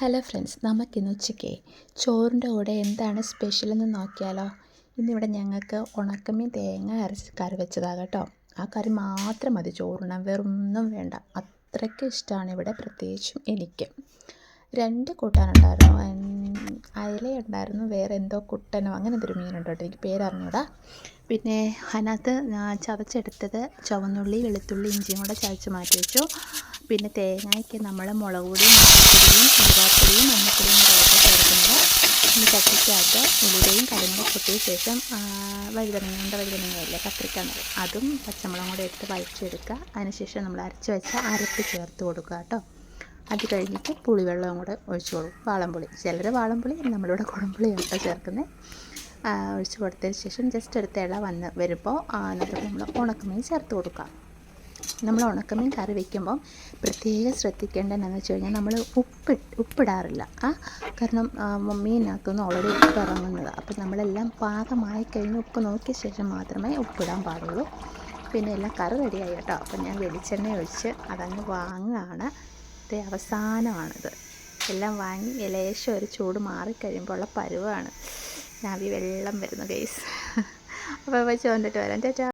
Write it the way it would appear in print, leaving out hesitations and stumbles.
Hello friends, നമുക്കിന്ന് ഉച്ചയ്ക്ക് ചോറിൻ്റെ കൂടെ എന്താണ് സ്പെഷ്യലെന്ന് നോക്കിയാലോ. ഇന്നിവിടെ ഞങ്ങൾക്ക് ഉണക്കമീൻ തേങ്ങ അരച്ച് കറി വെച്ചതാണ് കേട്ടോ. ആ കറി മാത്രം മതി ചോറുണ്ണാൻ, വേറൊന്നും വേണ്ട. അത്രയ്ക്ക് ഇഷ്ടമാണ് ഇവിടെ, പ്രത്യേകിച്ചും എനിക്ക്. 2 കൂട്ടാനുണ്ടായിരുന്നു. അയലയുണ്ടായിരുന്നു, വേറെ എന്തോ കുട്ടനോ അങ്ങനെ എന്തൊരു മീനുണ്ട് കേട്ടോ, എനിക്ക് പേരറിഞ്ഞൂടാ. പിന്നെ അതിനകത്ത് ചതച്ചെടുത്തത് ചുവന്നുള്ളി, വെളുത്തുള്ളി, ഇഞ്ചിയും കൂടെ ചതച്ച് മാറ്റി വെച്ചു. പിന്നെ തേങ്ങയ്ക്ക് നമ്മൾ മുളക് പൊടിയും മല്ലിപ്പൊടിയും ഉലുവാപ്പൊടിയും മഞ്ഞൾപ്പൊടിയും കൂടെ ചേർക്കുന്നത്. പിന്നെ ചട്ടിക്കകത്ത് ഉലുവയും കടുകും പൊട്ടിയ ശേഷം വഴുതനങ്ങയല്ലേ, കത്തിരിക്കാന്നത്, അതും പച്ചമുളകും കൂടെ ഇട്ട് വഴറ്റിയെടുക്കുക. അതിനുശേഷം നമ്മൾ അരച്ച് വെച്ച അരപ്പ് ചേർത്ത് കൊടുക്കുക കേട്ടോ. അത് കഴിഞ്ഞിട്ട് പുളിവെള്ളവും കൂടെ ഒഴിച്ച് കൊടുക്കും. വാളംപുളി, ചിലർ വാളംപുളി, നമ്മളിവിടെ കുടംപുളിയാണ് ചേർക്കുന്നത്. ഒഴിച്ച് കൊടുത്തതിന് ശേഷം ജസ്റ്റ് എടുത്ത് ഇള വരുമ്പോൾ അതിനകത്ത് നമ്മൾ ഉണക്കമീൻ ചേർത്ത് കൊടുക്കുക. നമ്മൾ ഉണക്കമീൻ കറി വയ്ക്കുമ്പം പ്രത്യേകം ശ്രദ്ധിക്കേണ്ടത് എന്താണെന്ന് വെച്ച് കഴിഞ്ഞാൽ നമ്മൾ ഉപ്പിടാറില്ല. കാരണം മീനിനകത്തുനിന്ന് ഓൾറെഡി ഉപ്പ് ഇറങ്ങുന്നത്. അപ്പോൾ നമ്മളെല്ലാം പാകമായി കഴിഞ്ഞ് ഉപ്പ് നോക്കിയ ശേഷം മാത്രമേ ഉപ്പിടാൻ പാടുള്ളൂ. പിന്നെ എല്ലാം കറി റെഡിയായി കേട്ടോ. അപ്പോൾ ഞാൻ വെളിച്ചെണ്ണ ഒഴിച്ച് അതങ്ങ് വാങ്ങുകയാണ്. ഇത് അവസാനമാണിത്. എല്ലാം വാങ്ങി ലേശം ഒരു ചൂട് മാറിക്കഴിയുമ്പോൾ ഉള്ള പരുവാണ്. നാവി വെള്ളം വരുന്നു ഗൈസ്. അപ്പോൾ വെച്ച് വന്നിട്ട് വരാം. ചേട്ടാ.